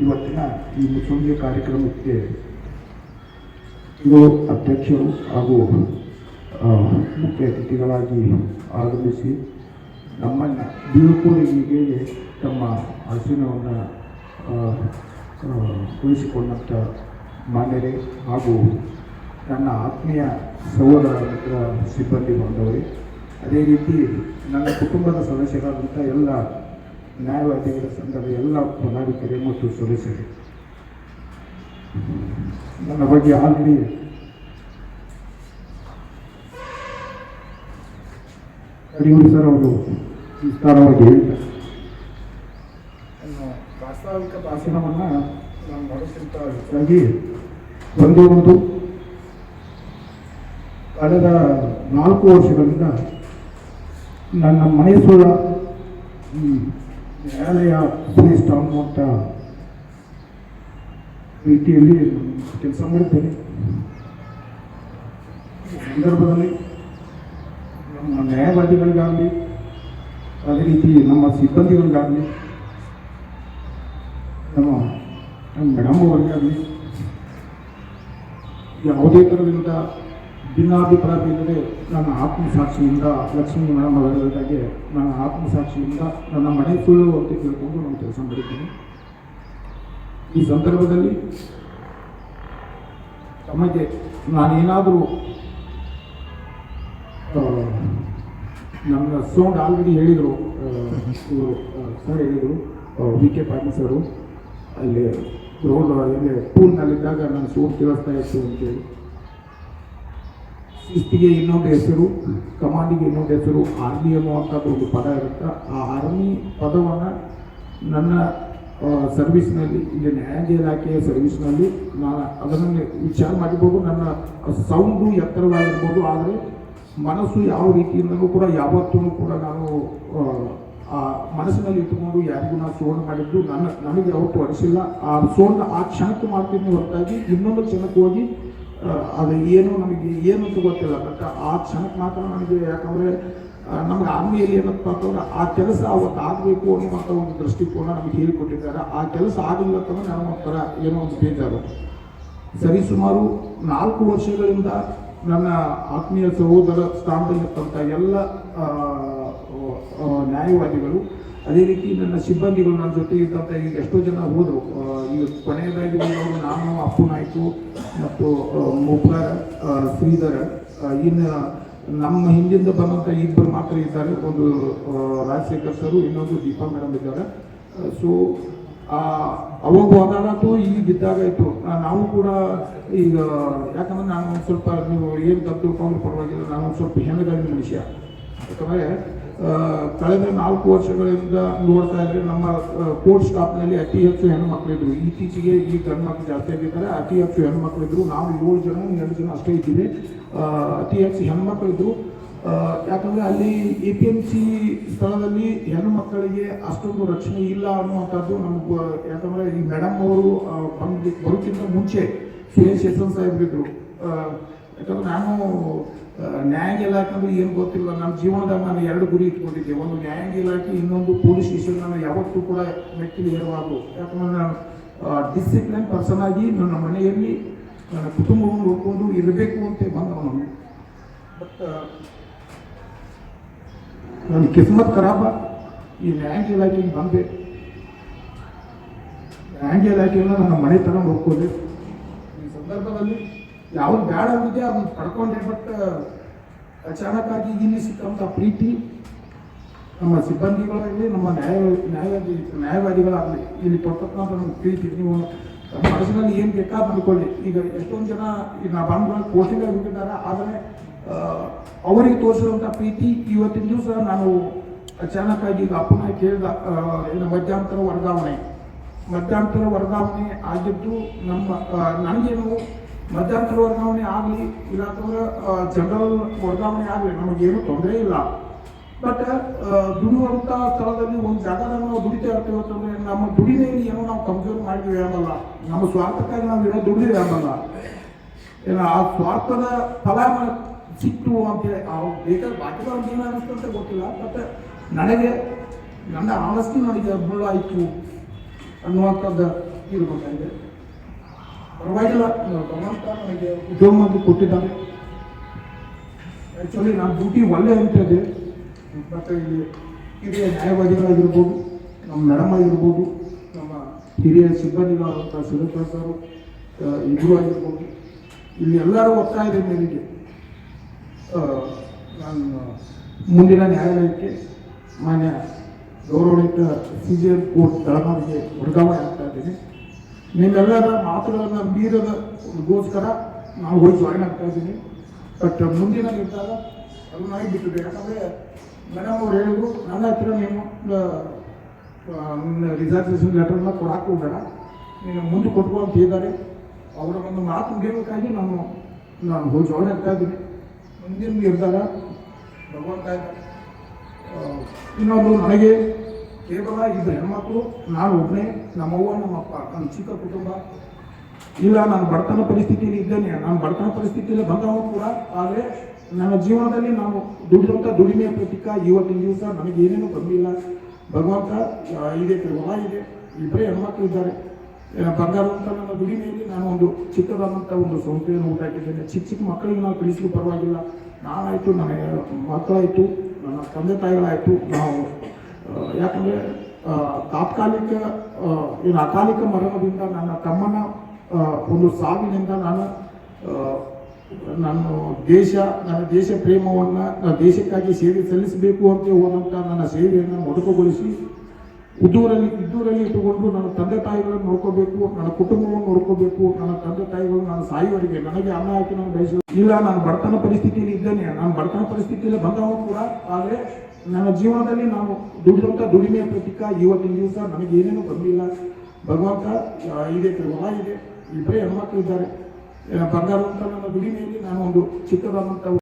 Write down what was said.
ಇವತ್ತಿನ ಈ ಮುಸುಂಬಿ ಕಾರ್ಯಕ್ರಮಕ್ಕೆ ಯುವ ಅಧ್ಯಕ್ಷರು ಹಾಗೂ ಮುಖ್ಯ ಅತಿಥಿಗಳಾಗಿ ಆಗಮಿಸಿ ನಮ್ಮನ್ನು ಬೀಳ್ಕೊಡುಗೆಗೆ ತಮ್ಮ ಆಸೀನವನ್ನು ವಹಿಸಿಕೊಂಡಂಥ ಮಾನ್ಯರೇ ಹಾಗೂ ನನ್ನ ಆತ್ಮೀಯ ಸಹೋದರ ಮಿತ್ರ ಸಿಬ್ಬಂದಿ ಬಾಂಧವರೇ, ಅದೇ ರೀತಿ ನನ್ನ ಕುಟುಂಬದ ಸದಸ್ಯರಾದಂಥ ಎಲ್ಲ ನ್ಯಾಯವಾದಿಗಳ ಸಂಘದ ಎಲ್ಲ ಪದಾಧಿಕಾರಿ ಮತ್ತು ಸದಸ್ಯರು, ನನ್ನ ಬಗ್ಗೆ ಆಲ್ರೆಡಿ ಯಡಿಯೂರು ಸರ್ ಅವರು ವಿಸ್ತಾರವಾಗಿ ಹೇಳಿದ್ದಾರೆ. ಪ್ರಾಸ್ತಾವಿಕ ಭಾಷಣವನ್ನು ನಾನು ನಡೆಸಿದ ಹೆಚ್ಚಾಗಿ ಒಂದೇ ಒಂದು ಕಳೆದ 4 ವರ್ಷಗಳಿಂದ ನನ್ನ ಮೈಸೂರ ಈ ನ್ಯಾಯಾಲಯ ಶ್ರೇಷ್ಠ ಅನ್ನುವಂಥ ರೀತಿಯಲ್ಲಿ ಕೆಲಸ ಮಾಡುತ್ತೇನೆ. ಈ ಸಂದರ್ಭದಲ್ಲಿ ನಮ್ಮ ನ್ಯಾಯವಾದಿಗಳಿಗಾಗಲಿ, ಅದೇ ರೀತಿ ನಮ್ಮ ಸಿಬ್ಬಂದಿಗಳಿಗಾಗಲಿ, ನಮ್ಮ ಮೇಡಮ್ ಅವರಿಗಾಗಲಿ ಯಾವುದೇ ಥರದಿಂದ ಭಿನ್ನಾಭಿಪ್ರಾಯವಿಲ್ಲದೆ ನನ್ನ ಆತ್ಮಸಾಕ್ಷಿಯಿಂದ, ಲಕ್ಷ್ಮೀ ಮೇಡಮ್ ಅವರಿಗಾಗೆ ನನ್ನ ಆತ್ಮಸಾಕ್ಷಿಯಿಂದ ನನ್ನ ಮನೆ ಸುಳ್ಳು ಅಂತ ತಿಳ್ಕೊಂಡು ನಾನು ಕೆಲಸ ಮಾಡಿದ್ದೀನಿ. ಈ ಸಂದರ್ಭದಲ್ಲಿ ತಮಗೆ ನಾನೇನಾದರೂ ನನ್ನ ಸೌಂಡ್ ಆಲ್ರೆಡಿ ಹೇಳಿದರು, ಸರ್ ಹೇಳಿದರು, ವಿ ಕೆ ಪಾಟೀಲ್ ಸರು ಅಲ್ಲಿ ರೋಡ್ ಎಲ್ಲಿ ಪೂಲ್ನಲ್ಲಿದ್ದಾಗ ನನ್ನ ಸೌಂಡ್ ಕೇಳಿಸ್ತಾ ಇತ್ತು ಅಂತೇಳಿ. ಶಿಸ್ತಿಗೆ ಇನ್ನೊಂದು ಹೆಸರು, ಕಮಾಂಡಿಗೆ ಇನ್ನೊಂದು ಹೆಸರು ಆರ್ಮಿ ಅನ್ನುವಂಥದ್ದು ಒಂದು ಪದ ಇರುತ್ತೆ. ಆ ಆರ್ಮಿ ಪದವನ್ನು ನನ್ನ ಸರ್ವಿಸ್ನಲ್ಲಿ, ಇಲ್ಲಿ ನ್ಯಾಯಾಂಗ ಇಲಾಖೆಯ ಸರ್ವಿಸ್ನಲ್ಲಿ ನಾನು ಅದನ್ನು ವಿಚಾರ ಮಾಡಿರ್ಬೋದು. ನನ್ನ ಸೌಂಡು ಎತ್ತರವಾಗಿರ್ಬೋದು, ಆದರೆ ಮನಸ್ಸು ಯಾವ ರೀತಿಯಿಂದಲೂ ಕೂಡ ಯಾವತ್ತೂ ಕೂಡ ನಾನು ಆ ಮನಸ್ಸಿನಲ್ಲಿ ಇಟ್ಟುಕೊಂಡು ಯಾರಿಗೂ ನಾನು ಸೋಣ್ ಮಾಡಿದ್ದು ನನಗೆ ಯಾವತ್ತೂ ಅನಿಸಿಲ್ಲ. ಆ ಸೋಣ್ ಆ ಕ್ಷಣಕ್ಕೆ ಮಾಡ್ತೀನಿ ಹೊರತಾಗಿ ಇನ್ನೊಂದು ಕ್ಷಣಕ್ಕೆ ಹೋಗಿ ಅದು ಏನು ನಮಗೆ ಏನು ಅಂತ ಗೊತ್ತಿಲ್ಲ. ಬಟ್ ಆ ಕ್ಷಣಕ್ಕೆ ಮಾತ್ರ ನನಗೆ, ಯಾಕಂದರೆ ನಮ್ಗೆ ಆರ್ಮಿಯಲ್ಲಿ ಏನಪ್ಪ ಅಂತಂದ್ರೆ ಆ ಕೆಲಸ ಅವತ್ತು ಆಗಬೇಕು ಅನ್ನುವಂಥ ಒಂದು ದೃಷ್ಟಿಕೋನ ನಮಗೆ ಹೇಳಿಕೊಟ್ಟಿದ್ದಾರೆ. ಆ ಕೆಲಸ ಆಗಿಲ್ಲ ಅಂತಂದ್ರೆ ನನಗೆ ಒಂಥರ ಏನೋ ಒಂದು ಬೇಜಾರು. ಸರಿಸುಮಾರು 4 ವರ್ಷಗಳಿಂದ ನನ್ನ ಆತ್ಮೀಯ ಸಹೋದರ ಸ್ಥಾನದಲ್ಲಿರ್ತಂಥ ಎಲ್ಲ ನ್ಯಾಯವಾದಿಗಳು, ಅದೇ ರೀತಿ ನನ್ನ ಸಿಬ್ಬಂದಿಗಳು, ನನ್ನ ಜೊತೆ ಇದ್ದಂಥ ಈಗ ಎಷ್ಟೋ ಜನ ಹೋದರು. ಈಗ ಕೊನೆಯದಾಗಿ ಹೋದವರು ನಾನು, ಅಪ್ಪು ನಾಯ್ಕು ಮತ್ತು ಮುಪ್ಗಾರ ಶ್ರೀಧರ. ಇನ್ನು ನಮ್ಮ ಹಿಂದಿಂದ ಬಂದಂಥ 2 ಮಾತ್ರ ಇದ್ದಾರೆ. ಒಂದು ರಾಜಶೇಖರ್ ಸರು, ಇನ್ನೊಂದು ದೀಪಾ ಮೇಡಮ್ ಇದ್ದಾರೆ. ಸೊ ಅವಾಗ ಹೋದಾಗಂತೂ ಈಗಿದ್ದಾಗ ಇತ್ತು. ನಾವು ಕೂಡ ಈಗ ಯಾಕಂದ್ರೆ ನಾನು ಒಂದು ಸ್ವಲ್ಪ, ನೀವು ಏನು ತಪ್ಪು ತಿಳ್ಕೊಂಡು ಪರವಾಗಿಲ್ಲ, ನಾನು ಒಂದು ಸ್ವಲ್ಪ ಹೆಣ್ಣುಗಂಡಿನ ವಿಷಯ. ಯಾಕಂದರೆ ಕಳೆದ 4 ವರ್ಷಗಳಿಂದ ನೋಡ್ತಾ ಇದ್ರೆ ನಮ್ಮ ಕೋರ್ಟ್ ಸ್ಟಾಫ್ನಲ್ಲಿ ಅತಿ ಹೆಚ್ಚು ಹೆಣ್ಣುಮಕ್ಕಳಿದ್ರು. ಇತ್ತೀಚೆಗೆ ಈ ಗಂಡು ಮಕ್ಕಳು ಜಾಸ್ತಿ ಆಗಿದ್ದಾರೆ. ಅತಿ ಹೆಚ್ಚು ಹೆಣ್ಮಕ್ಳಿದ್ರು. ನಾವು 7 ಜನ 2 ಜನ ಅಷ್ಟೇ ಇದ್ದೀವಿ. ಅತಿ ಹೆಚ್ಚು ಹೆಣ್ಮಕ್ಳಿದ್ರು. ಯಾಕಂದರೆ ಅಲ್ಲಿ APMC ಸ್ಥಳದಲ್ಲಿ ಹೆಣ್ಣು ಮಕ್ಕಳಿಗೆ ಅಷ್ಟೊಂದು ರಕ್ಷಣೆ ಇಲ್ಲ ಅನ್ನುವಂಥದ್ದು ನಮ್ಗೆ. ಯಾಕಂದರೆ ಈ ಮೇಡಮ್ ಅವರು ಬರೋಕ್ಕಿಂತ ಮುಂಚೆ ಸುರೇಶ್ ಎಸ್.ಎನ್. ಸಾಹೇಬ್ರಿದ್ರು. ಯಾಕಂದರೆ ನಾನು ನ್ಯಾಯಾಂಗ ಇಲಾಖೆ ಅಂದ್ರೆ ಏನು ಗೊತ್ತಿಲ್ಲ. ನಮ್ಮ ಜೀವನದಾಗ ನಾನು 2 ಗುರಿ ಇಟ್ಕೊಂಡಿದ್ದೆ. ಒಂದು ನ್ಯಾಯಾಂಗ ಇಲಾಖೆ, ಇನ್ನೊಂದು ಪೊಲೀಸ್ ಸ್ಟೇಷನ್. ನಾನು ಯಾವತ್ತೂ ಕೂಡ ಮೆಟ್ಟಿಲು ಏರಬಾರ್ದು. ಯಾಕಂದ್ರೆ ನಾನು ಡಿಸಿಪ್ಲಿನ್ ಪರ್ಸನ್ ಆಗಿ ನನ್ನ ಮನೆಯಲ್ಲಿ ನನ್ನ ಕುಟುಂಬವನ್ನು ನೋಡ್ಕೊಂಡು ಇರಬೇಕು ಅಂತ ಬಂದವನು. ಬಟ್ ನನ್ನ ಕಿಸ್ಮತ್ ಖರಾಬ. ಈ ನ್ಯಾಯಾಂಗ ಇಲಾಖೆಗೆ ಬಂದೆ. ನ್ಯಾಯಾಂಗ ಇಲಾಖೆಯನ್ನು ನನ್ನ ಮನೆ ತನಕ ನೋಡ್ಕೊಂಡೆ. ಈ ಸಂದರ್ಭದಲ್ಲಿ ಯಾವ್ದು ಬೇಡ ಅಂದಿದೆ ಅದನ್ನು ಪಡ್ಕೊಂಡೆ. ಬಟ್ ಅಚಾನಕ್ಕಾಗಿ ಇಲ್ಲಿ ಸಿಕ್ಕಂಥ ಪ್ರೀತಿ ನಮ್ಮ ಸಿಬ್ಬಂದಿಗಳಲ್ಲಿ, ನಮ್ಮ ನ್ಯಾಯವಾದಿಗಳಾಗಲಿ ಇಲ್ಲಿ ಕೊಡ್ತಕ್ಕಂಥ ನಮ್ಮ ಪ್ರೀತಿ, ನೀವು ಮನಸ್ಸಿನಲ್ಲಿ ಏನು ಬೇಕಾದ್ರೆ ಅಂದ್ಕೊಳ್ಳಿ. ಈಗ ಎಷ್ಟೊಂದು ಜನ ಈಗ ಬಂದು ಪೋಸ್ಟಿಂಗ್ ಆಗಿಬಿಟ್ಟಿದ್ದಾರೆ. ಆದರೆ ಅವರಿಗೆ ತೋರಿಸಿರುವಂಥ ಪ್ರೀತಿ ಇವತ್ತಿನ ದಿವಸ ನಾನು ಅಚಾನಕ್ಕಾಗಿ ಈಗ ಅಪ್ಪನ ಕೇಳಿದ ಮಧ್ಯಂತರ ವರ್ಗಾವಣೆ ಆಗಿದ್ದು ನನಗೇನು ಮಧ್ಯಂತರ ವರ್ಗಾವಣೆ ಆಗಲಿ ಇಲ್ಲಾಂತಂದ್ರೆ ಜನರಲ್ ವರ್ಗಾವಣೆ ಆಗಲಿ ನಮಗೇನು ತೊಂದರೆ ಇಲ್ಲ. ಬಟ್ ದುಡಿಯುವಂಥ ಸ್ಥಳದಲ್ಲಿ ಒಂದು ಜಾಗದಾಗ ನಾವು ದುಡಿತಾ ಇರ್ತೀವಿ ಅಂತಂದರೆ ನಮ್ಮ ದುಡಿಮೆಯಲ್ಲಿ ಏನೋ ನಾವು ಕಮ್ಜೋರಿ ಮಾಡಿದ್ವಿ ಅನ್ನಲ್ಲ. ನಮ್ಮ ಸ್ವಾರ್ಥಕ್ಕಾಗಿ ನಾವು ಏನೋ ದುಡಿದಿವಿ ಅನ್ನಲ್ಲ. ಏನೋ ಆ ಸ್ವಾರ್ಥದ ಫಲ ಸಿಕ್ತು ಅಂತೇಳಿ ಬೇಕಾದ್ರೆ ಬಾಕಿದವ್ರಿಗೆ ಏನು ಅನ್ನಿಸ್ತು ಅಂತ ಗೊತ್ತಿಲ್ಲ. ಬಟ್ ನನಗೆ ನನ್ನ ಆನಸ್ತಿ ನನಗೆ ಮುಳ್ಳಾಯಿತು. ಅನ್ನುವಂಥದ್ದು ಇರಬೇಕಾಗಿದೆ. ಪರವಾಗಿಲ್ಲ, ಭಗವಂತ ನನಗೆ ಉದ್ಯೋಗ ಮಾಡಿ ಕೊಟ್ಟಿದ್ದಾನೆ. ಆ್ಯಕ್ಚುಲಿ ನಾನು ಡ್ಯೂಟಿ ಒಳ್ಳೆ ಅಂತಿದ್ದೆ, ಮತ್ತು ಇಲ್ಲಿ ಹಿರಿಯ ನ್ಯಾಯವಾದಿಗಳಾಗಿರ್ಬೋದು, ನಮ್ಮ ಮೇಡಮ್ ಆಗಿರ್ಬೋದು, ನಮ್ಮ ಹಿರಿಯ ಸಿಬ್ಬಂದಿಗಳಾದಂಥ ಸುರೇಶ್ವರ ಸರ್ ಇಬ್ಬರು ಆಗಿರ್ಬೋದು, ಇಲ್ಲಿ ಎಲ್ಲರೂ ಒತ್ತಾಯದ ಮೇರೆಗೆ ನಾನು ಮುಂದಿನ ನ್ಯಾಯಾಲಯಕ್ಕೆ ಮಾನ್ಯ ಗೌರವಾನ್ವಿತ CJM ಕೋರ್ಟ್ ಬೆಳಗಾವಿಗೆ ವರ್ಗಾವಣೆ ಆಗ್ತಾ ಇದ್ದೀನಿ. ನಿಮ್ಮೆಲ್ಲರ ಮಾತುಗಳನ್ನು ಮೀರದಗೋಸ್ಕರ ನಾವು ಹೋಗಿ ಜಾಯಿನ್ ಆಗ್ತಾ ಇದ್ದೀನಿ. ಬಟ್ ಮುಂದಿನ ನಿರ್ಧಾರ ಅದು ನನಗೆ ಬಿಟ್ಟಿದೆ. ಯಾಕಂದರೆ ಮೇಡಮ್ ಅವ್ರು ಹೇಳಿದ್ರು, ನನ್ನ ಹತ್ರ ನೀವು ರಿಸರ್ವೇಷನ್ ಲೆಟರ್ನ ಕೊಡಕ್ಕೆ ಹೋಗಬೇಡ, ನೀನು ಮುಂದೆ ಕೊಟ್ಕೊ ಅಂತ ಹೇಳಿದ್ದಾರೆ. ಅವರ ಒಂದು ಮಾತು ಮುಗಿಬೇಕಾಗಿ ನಾನು ಹೋಗಿ ಜಾಯಿನ್ ಆಗ್ತಾ ಇದ್ದೀನಿ. ಮುಂದಿನ ನಿರ್ಧಾರ ಭಗವಂತ. ಇನ್ನೊಂದು, ನನಗೆ ಕೇವಲ ಇಬ್ಬರು ಹೆಣ್ಮಕ್ಳು, ನಾನು ಒಬ್ಬನೇ, ನಮ್ಮವ್ವ ನಮ್ಮಪ್ಪ, ನನ್ನ ಚಿಕ್ಕ ಕುಟುಂಬ ಇಲ್ಲ. ನಾನು ಬಡತನ ಪರಿಸ್ಥಿತಿಯಲ್ಲಿ ಇದ್ದೇನೆ, ನಾನು ಬಡತನ ಪರಿಸ್ಥಿತಿಯಲ್ಲಿ ಬಂದವನು ಕೂಡ. ಆದರೆ ನನ್ನ ಜೀವನದಲ್ಲಿ ನಾನು ದುಡಿದಂಥ ದುಡಿಮೆಯ ಪ್ರತೀಕ ಇವತ್ತಿನ ದಿವಸ ನನಗೆ ಏನೇನು ಬಂದಿಲ್ಲ. ಭಗವಂತ ಇದೆ, ಹೊಲ ಇದೆ, ಇಬ್ಬರೇ ಹೆಣ್ಮಕ್ಳು ಇದ್ದಾರೆ. ಬಂಗಾರದಂಥ ನನ್ನ ದುಡಿಮೆಯಲ್ಲಿ ನಾನು ಒಂದು ಚಿಕ್ಕದಾದಂಥ ಒಂದು ಸಂಸ್ಥೆಯನ್ನು ಊಟ ಹಾಕಿದ್ದೇನೆ. ಚಿಕ್ಕ ಮಕ್ಕಳಿಗೆ ನಾವು ಕಳಿಸಲು ಪರವಾಗಿಲ್ಲ. ನಾನಾಯಿತು, ನನ್ನ ಮಕ್ಕಳಾಯಿತು, ನನ್ನ ತಂದೆ ತಾಯಿಗಳಾಯಿತು. ನಾವು ಯಾಕಂದರೆ ತಾತ್ಕಾಲಿಕ ಅಕಾಲಿಕ ಮರಣದಿಂದ ನನ್ನ ತಮ್ಮನ ಒಂದು ಸಾವಿನಿಂದ ನನ್ನ ದೇಶ ಪ್ರೇಮವನ್ನು, ನನ್ನ ದೇಶಕ್ಕಾಗಿ ಸೇವೆ ಸಲ್ಲಿಸಬೇಕು ಅಂತ ಹೋದಂಥ ನನ್ನ ಸೇವೆಯನ್ನು ಮೊಟಕುಗೊಳಿಸಿ ಇದ್ದೂರಲ್ಲಿ ಇಟ್ಟುಕೊಂಡು ನನ್ನ ತಂದೆ ತಾಯಿಗಳನ್ನು ನೋಡ್ಕೋಬೇಕು, ನನ್ನ ಕುಟುಂಬವನ್ನು ನೋಡ್ಕೋಬೇಕು. ನನ್ನ ತಂದೆ ತಾಯಿಗಳು ನಾನು ಸಾಯುವವರೆಗೆ ನನಗೆ ಅನ್ನ ಹಾಕಿ ನಾನು ಬಯಸು ಇಲ್ಲ. ನಾನು ಬಡತನ ಪರಿಸ್ಥಿತಿಯಲ್ಲಿ ಇದ್ದೇನೆ, ನಾನು ಬಡತನ ಪರಿಸ್ಥಿತಿಯಲ್ಲಿ ಬಂದವನು ಕೂಡ. ಆದರೆ ನನ್ನ ಜೀವನದಲ್ಲಿ ನಾನು ದುಡಿದಂಥ ದುಡಿಮೆಯ ಪ್ರತೀಕ ಇವತ್ತಿನ ದಿವಸ ನನಗೆ ಏನೇನು ಬಂದಿಲ್ಲ. ಭಗವಂತ ಇದೆ, ಹೊಲ ಇದೆ, ಇಬ್ಬರೇ ಹೆಣ್ಮಕ್ಳು ಇದ್ದಾರೆ. ಬಂಗಾರದಂಥ ನನ್ನ ದುಡಿಮೆಯಲ್ಲಿ ನಾನು ಒಂದು ಚಿಕ್ಕದಾದಂಥ